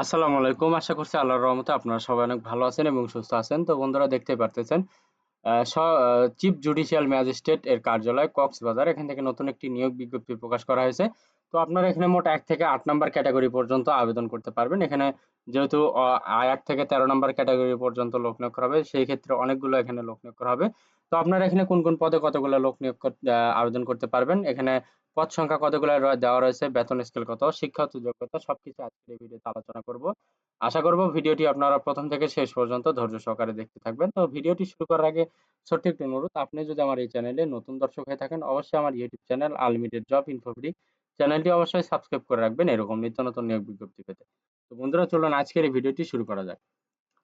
আসসালামু আলাইকুম। আশা করছি আল্লাহর রহমতে আপনারা সবাই অনেক ভালো আছেন এবং সুস্থ আছেন। তো বন্ধুরা দেখতে পারতেছেন আ স চিফ জুডিশিয়াল ম্যাজিস্ট্রেট এর কার্যালয় কক্সবাজার এখান থেকে নতুন একটি নিয়োগ বিজ্ঞপ্তি প্রকাশ করা হয়েছে। তো আপনারা এখানে মোট ১ থেকে ৮ নাম্বার ক্যাটেগরি পর্যন্ত আবেদন করতে পারবেন। এখানে যেহেতু ১ থেকে ১৩ নাম্বার ক্যাটেগরি পর্যন্ত লোক নিয়োগ করা হবে, সেই ক্ষেত্রে অনেকগুলো এখানে লোক নিয়োগ করা হবে। তো আপনারা এখানে কোন পদে কতগুলা লোক নিয়োগ আবেদন করতে পারবেন। এখানে পদ সংখ্যা কতগুলা দেওয়া রয়েছে, বেতন স্কেল কত, শিক্ষাগত যোগ্যতা সবকিছু আজকের এই ভিডিওতে আলোচনা করব। আশা করব ভিডিওটি আপনারা ১ম থেকে শেষ পর্যন্ত ধৈর্য সহকারে দেখতে থাকবেন। তো ভিডিওটি শুরু করার আগে ছোট্ট একটি অনুরোধ, আপনি যদি আমার এই চ্যানেলে নতুন দর্শক হয়ে থাকেন, অবশ্যই আমার ইউটিউব চ্যানেল আনলিমিটেড জব ইনফোফ্রি চ্যানেলটি অবশ্যই সাবস্ক্রাইব করে রাখবেন এরকম নিত্য নতুন নিয়োগ বিজ্ঞপ্তি পেতে। তো বন্ধুরা চলুন আজকের এই ভিডিওটি শুরু করা যাক।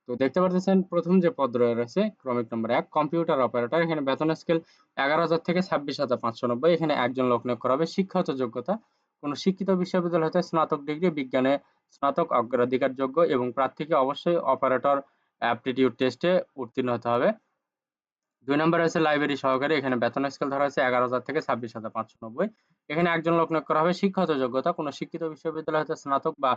তো দেখতে পারতেছেন প্রথম যে পদ রয়েছে ক্রমিক নম্বর ১ কম্পিউটার অপারেটর। এখানে বেতন স্কেল ১১,০০০ থেকে ২৬,৫৯০। এখানে একজন লোক নিয়োগ করা হবে। শিক্ষাগত যোগ্যতা কোন শিক্ষিত বিশ্ববিদ্যালয় হতে স্নাতক ডিগ্রি, বিজ্ঞানে স্নাতক অগ্রাধিকারযোগ্য এবং প্রার্থীকে অবশ্যই অপারেটর অ্যাপটিটিউড টেস্টে উত্তীর্ণ হতে হবে। ২ নম্বরে আছে লাইব্রেরি সহকারী। এখানে বেতন স্কেল ধরা হয়েছে ১১,০০০ থেকে ২৬,৫৯০। এখানে একজন লোক নিয়োগ করা হবে। শিক্ষাগত যোগ্যতা কোন শিক্ষিত বিশ্ববিদ্যালয় হতে স্নাতক বা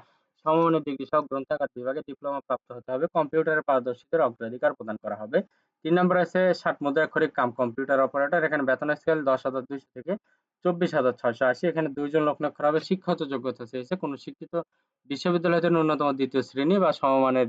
সমমানের ডিগ্রি সহ গ্রন্থাগার বিভাগে ডিপ্লোমা প্রাপ্ত হতে হবে। কম্পিউটারে পারদর্শীদের অগ্রাধিকার প্রদান করা হবে। ৩ নম্বরে আছে ৬০ মুদ্রাক্ষরিক কাম কম্পিউটার অপারেটর। এখানে বেতন স্কেল ১০,২০০ থেকে ২৪,৬৮০। এখানে ২ জন লোক নিয়োগ করা হবে। শিক্ষাগত যোগ্যতা চেয়েছে কোন শিক্ষিত বিশ্ববিদ্যালয় হতে ন্যূনতম ২য় শ্রেণী বা সমমানের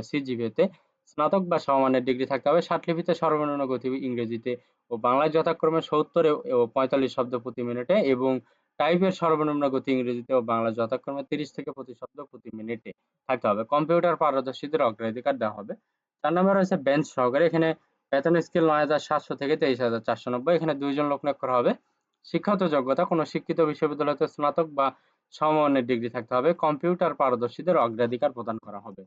সিজিপিএতে স্নাতক বা সমমানের ডিগ্রি থাকতে হবে। ষাটলিপিতে সর্বনিম্ন গতি ইংরেজিতে ও বাংলায় যথাক্রমে ৭০ ও ৪৫ শব্দ প্রতি মিনিটে এবং টাইপের সর্বনিম্ন গতি ইংরেজিতে ও বাংলায় যথাক্রমে ৩০ থেকে ২৫ শব্দ প্রতি মিনিটে থাকতে হবে। কম্পিউটার পারদর্শীদের অগ্রাধিকার দেওয়া হবে। ৪ নম্বরে রয়েছে বেঞ্চ সহকারী। এখানে বেতন স্কেল ৯,৭০০ থেকে ২৩,৪৯০। এখানে ২ জন লোক নিয়োগ করা হবে। শিক্ষাগত যোগ্যতা কোন শিক্ষিত বিশ্ববিদ্যালয় হতে স্নাতক বা সমমানের ডিগ্রি থাকতে হবে। কম্পিউটার পারদর্শীদের অগ্রাধিকার প্রদান করা হবে।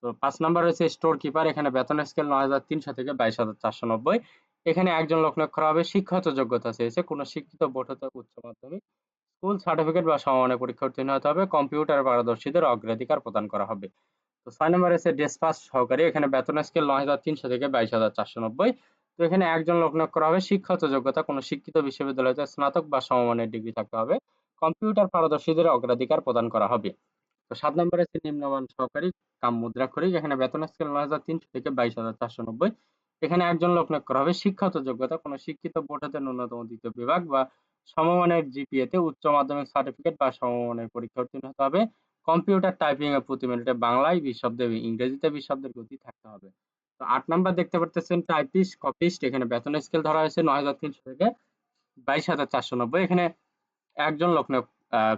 তো ৫ নাম্বার রয়েছে স্টোর কিপার। এখানে বেতন স্কেল ৯,৩০০ থেকে ২২,৪৯০। এখানে একজন লোক নিয়োগ করা হবে। শিক্ষাগত যোগ্যতা চেয়েছে কোন শিক্ষিত বোর্ড হতে উচ্চ মাধ্যমিক, স্কুল সার্টিফিকেট বা সমমানের পরীক্ষা উত্তীর্ণ হতে হবে। কম্পিউটার পারদর্শীদের অগ্রাধিকার প্রদান করা হবে। তো ৬ নম্বরে আছে ডেসপাচ সহকারী। এখানে বেতন স্কেল ৯,৩০০ থেকে ২২,৪৯০। তো এখানে একজন লোক নিয়োগ করা হবে। শিক্ষাগত যোগ্যতা কোন শিক্ষিত বিশ্ববিদ্যালয় হতে স্নাতক বা সমমানের ডিগ্রি থাকতে হবে। কম্পিউটার পারদর্শীদের অগ্রাধিকার প্রদান করা হবে। তো ৭ নম্বরে আছে নিম্নমান সহকারী কাম মুদ্রাক্ষরিক। এখানে বেতন স্কেল ৯,৩০০ থেকে ২২,৪৯০। এখানে একজন লোক নিয়োগ করা হবে। শিক্ষাগত যোগ্যতা কোন শিক্ষিত বোর্ড হতে ন্যূনতম ২য় বিভাগ বা সমমানের জিপিএতে উচ্চ মাধ্যমিক সার্টিফিকেট বা সমমানের পরীক্ষা উত্তীর্ণ হতে হবে। কম্পিউটার টাইপিং এ প্রতি মিনিটে বাংলায় ২০ শব্দ এবং ইংরেজিতে ২০ শব্দের গতি থাকতে হবে। তো ৮ নাম্বার দেখতে পারতেছেন টাইপিস্ট, কপিস্ট। এখানে বেতন স্কেল ধরা হয়েছে ৯,৩০০ থেকে ২২,৪৯০। এখানে একজন লোক নিয়োগ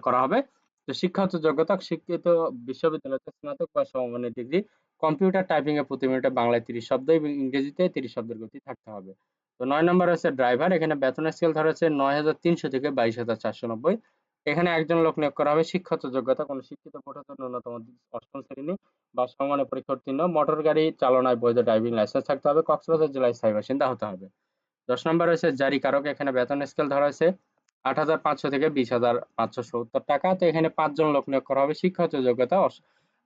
করা হবে। তো শিক্ষাগত যোগ্যতা শিক্ষিত বিশ্ববিদ্যালয় হতে স্নাতক বা সমমানের ডিগ্রি, কম্পিউটার টাইপিং এ প্রতি মিনিটে বাংলায় ৩০ শব্দ এবং ইংরেজিতে ৩০ শব্দের গতি থাকতে হবে। তো ৯ নম্বর হচ্ছে ড্রাইভার। এখানে বেতন স্কেল ধরা হচ্ছে ৯,৩০০ থেকে ২২,৪৯০। এখানে একজন লোক নিয়োগ করা হবে। শিক্ষাগত যোগ্যতা কোন শিক্ষিত বোর্ড হতে ন্যূনতম ৮ম শ্রেণী বা সমমানের পরীক্ষা উত্তীর্ণ, মোটর গাড়ি চালনায় বৈধ ড্রাইভিং লাইসেন্স থাকতে হবে, কক্সবাজার জেলায় স্থায়ী বাসিন্দা হতে হবে। ১০ নম্বর রয়েছে জারিকারক। এখানে বেতন স্কেল ধরা হয়েছে ৮,৫০০ থেকে ২০,৫৭০ টাকা। তো এখানে ৫ জন লোক নিয়োগ করা হবে। শিক্ষাগত যোগ্যতা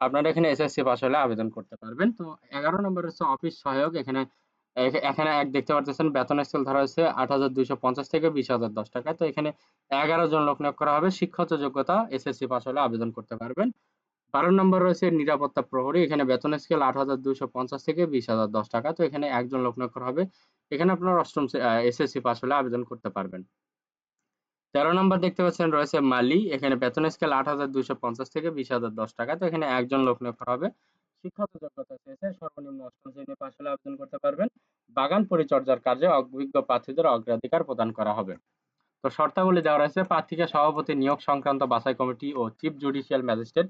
আপনারা এখানে এসএসসি পাস হলে আবেদন করতে পারবেন। তো ১১ নম্বর হচ্ছে অফিস সহায়ক। এখানে এক দেখতে পারতেছেন বেতন স্কেল ধরা হয়েছে ৮,২৫০ থেকে ২০,০১০ টাকা। তো এখানে ১১ জন লোক নিয়োগ করা হবে। শিক্ষাগত যোগ্যতা এসএসসি পাস হলে আবেদন করতে পারবেন। ১২ নম্বর রয়েছে নিরাপত্তা প্রহরী। এখানে বেতন স্কেল ৮,২৫০ থেকে ২০,০১০ টাকা। তো এখানে একজন লোক নিয়োগ করা হবে। এখানে আপনার অষ্টম এসএসসি পাস হলে আবেদন করতে পারবেন। ১৩ নম্বর দেখতে পাচ্ছেন রয়েছে মালি। এখানে বেতন স্কেল ৮,২৫০ থেকে ২০,০১০ টাকা। তো এখানে একজন লোক নিয়োগ করা হবে। শিক্ষাগত যোগ্যতা চেয়েছে সর্বনিম্ন অষ্টম শ্রেণী পাস হলে আবেদন করতে পারবেন। বাগান পরিচর্যার কাজে অভিজ্ঞ প্রার্থীদের অগ্রাধিকার প্রদান করা হবে। তো শর্তাবলী দেওয়া রয়েছে প্রার্থীকে সভাপতি নিয়োগ সংক্রান্ত বাছাই কমিটি ও চিফ জুডিশিয়াল ম্যাজিস্ট্রেট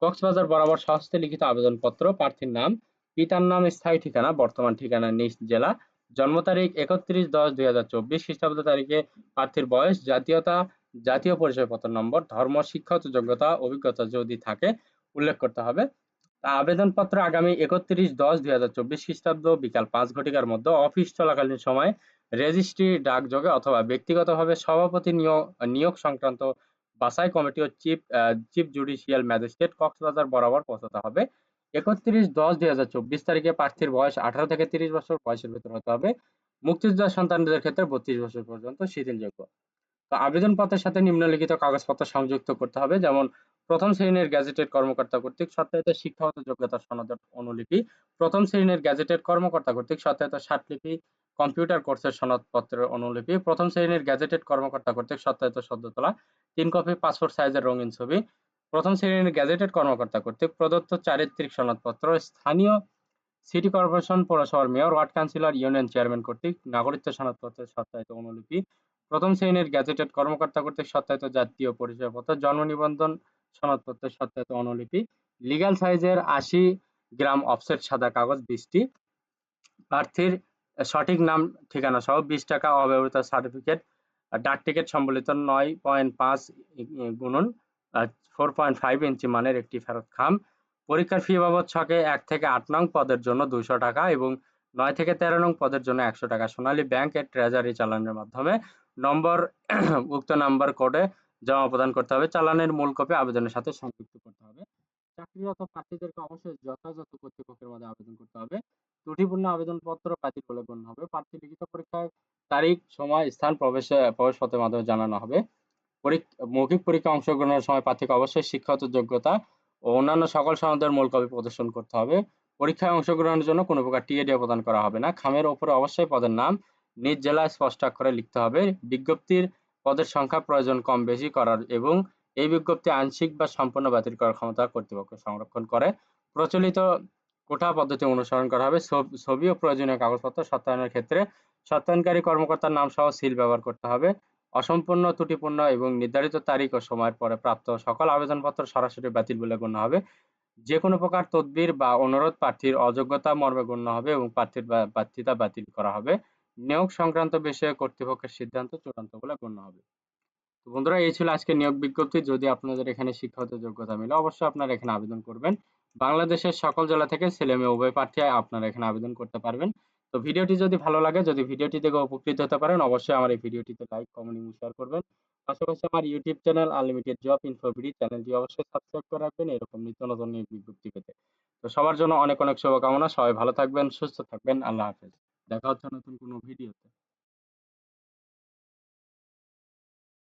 কক্সবাজার বরাবর স্বহস্তে লিখিত আবেদন পত্র, প্রার্থীর নাম, পিতার নাম, স্থায়ী ঠিকানা, বর্তমান ঠিকানা নিজ জেলা, জন্ম তারিখ ৩১/১০/২০২৪ খ্রিস্টাব্দ তারিখে, প্রার্থীর বয়স, জাতীয়তা, জাতীয় পরিচয়পত্র নম্বর, ধর্ম, শিক্ষাগত যোগ্যতা, অভিজ্ঞতা যদি থাকে উল্লেখ করতে হবে। আবেদনপত্র আগামী ৩১/১০/২০২৪ খ্রিস্টাব্দ বিকাল ৫ ঘটিকার মধ্যে অফিস চলাকালীন সময়ে রেজিস্ট্রি, ডাকযোগে অথবা ব্যক্তিগতভাবে সভাপতি নিয়োগ সংক্রান্ত বাছাই কমিটি ও চিফ জুডিশিয়াল ম্যাজিস্ট্রেট কক্সবাজার বরাবর পৌঁছাতে হবে। ৩১/১০/২০২৪ তারিখে প্রার্থীর বয়স ১৮ থেকে ৩০ বছর বয়সের ভেতর হতে হবে। মুক্তিযোদ্ধা সন্তানদের ক্ষেত্রে ৩২ বছর পর্যন্ত শিথিলযোগ্য। তো আবেদনপত্রের সাথে নিম্নলিখিত কাগজপত্র সংযুক্ত করতে হবে, যেমন প্রথম শ্রেণীর গ্যাজেটেড কর্মকর্তা কর্তৃক সত্যায়িত শিক্ষাগত যোগ্যতার সনদের অনুলিপি, প্রথম শ্রেণীর গ্যাজেটেড কর্মকর্তা কর্তৃক সত্যায়িত স্মারকলিপি, কম্পিউটার কোর্সের সনদপত্রের অনুলিপি, প্রথম শ্রেণীর গ্যাজেটেড কর্মকর্তা কর্তৃক সত্যায়িত সদ্য তোলা ৩ কপি পাসপোর্ট সাইজের রঙিন ছবি, প্রথম শ্রেণীর গ্যাজেটেড কর্মকর্তা কর্তৃক প্রদত্ত চারিত্রিক সনদপত্র, স্থানীয় সিটি কর্পোরেশন, পৌরসভার mayor, ward councillor, union chairman কর্তৃক নাগরিকত্ব সনদপত্রের সত্যায়িত অনুলিপি, প্রথম শ্রেণীর গ্যাজেটেড কর্মকর্তা কর্তৃক সত্যায়িত জাতীয় পরিচয়পত্র, জন্ম নিবন্ধন সনদপত্রের সত্যায়িত অনুলিপি, লিগ্যাল সাইজের ৮০ গ্রাম অফসেট সাদা কাগজ ২০টি, প্রার্থীর সঠিক নাম ঠিকানা সহ ২০ টাকা অব্যবহৃত সার্টিফিকেট, ডাক টিকিট সম্বলিত ৯.৫ গুণন 4.5 ইঞ্চি মানের একটি ফেরত খাম, পরীক্ষার ফি বাবদ ছকে ১ থেকে ৮ নং পদের জন্য ২০০ টাকা এবং ৯ থেকে ১৩ নং পদের জন্য ১০০ টাকা সোনালী ব্যাংকের ট্রেজারি চালানের মাধ্যমে নম্বর উক্ত নাম্বার কোডে জমা প্রদান করতে হবে। চালানের মূল কপি আবেদনের সাথে সংযুক্ত করতে হবে। চাকরিরত প্রার্থীদেরকে অবশ্যই যথাযথ কর্তৃপক্ষের মধ্যে আবেদন করতে হবে। ত্রুটিপূর্ণ আবেদনপত্র বাতিল বলে গণ্য হবে। প্রার্থী লিখিত পরীক্ষার তারিখ, সময়, স্থান প্রবেশপত্রের মাধ্যমে জানানো হবে। মৌখিক পরীক্ষায় অংশগ্রহণের সময় প্রার্থীকে অবশ্যই শিক্ষাগত যোগ্যতা ও অন্যান্য সকল সনদের মূল কপি প্রদর্শন করতে হবে। পরীক্ষায় অংশগ্রহণের জন্য কোনো প্রকার টিএডি প্রদান করা হবে না। খামের ওপরে অবশ্যই পদের নাম নিজ জেলায় স্পষ্ট অক্ষরে লিখতে হবে। বিজ্ঞপ্তির পদের সংখ্যা প্রয়োজন কম বেশি করার এবং এই বিজ্ঞপ্তি আংশিক বা সম্পূর্ণ বাতিল করার ক্ষমতা কর্তৃপক্ষ সংরক্ষণ করে। প্রচলিত কোটা পদ্ধতি অনুসরণ করা হবে। ছবি ও প্রয়োজনীয় কাগজপত্র সত্যায়নের ক্ষেত্রে সত্যায়নকারী কর্মকর্তার নাম সহ সিল ব্যবহার করতে হবে। অসম্পূর্ণ, ত্রুটিপূর্ণ এবং নির্ধারিত তারিখ ও সময়ের পরে প্রাপ্ত সকল আবেদনপত্র সরাসরি বাতিল বলে গণ্য হবে। যে কোনো প্রকার তদবির বা অনুরোধ প্রার্থীর অযোগ্যতা মর্মে গণ্য হবে এবং প্রার্থীর প্রার্থিতা বাতিল করা হবে। নিয়োগ সংক্রান্ত বিষয়ে কর্তৃপক্ষের সিদ্ধান্ত চূড়ান্ত বলে গণ্য হবে। তো বন্ধুরা, এই ছিল আজকে নিয়োগ বিজ্ঞপ্তি। যদি আপনাদের এখানে শিক্ষাগত যোগ্যতা মিলে অবশ্যই আপনারা এখানে আবেদন করবেন। বাংলাদেশের সকল জেলা থেকে ছেলে মেয়ে উভয় প্রার্থী আপনারা এখানে আবেদন করতে পারবেন। তো ভিডিওটি যদি ভালো লাগে, যদি ভিডিওটি দেখে উপকৃত হতে পারেন, অবশ্যই আমার এই ভিডিওটিতে লাইক, কমেন্ট এবং শেয়ার করবেন। পাশাপাশি আমার YouTube channel unlimited job info BD চ্যানেলটি অবশ্যই সাবস্ক্রাইব করে রাখবেন এরকম নিত্য নতুন নিয়োগ বিজ্ঞপ্তি পেতে। তো সবার জন্য অনেক অনেক শুভকামনা। সবাই ভালো থাকবেন, সুস্থ থাকবেন। আল্লাহ হাফেজ। দেখা হচ্ছে নতুন কোনো ভিডিওতে।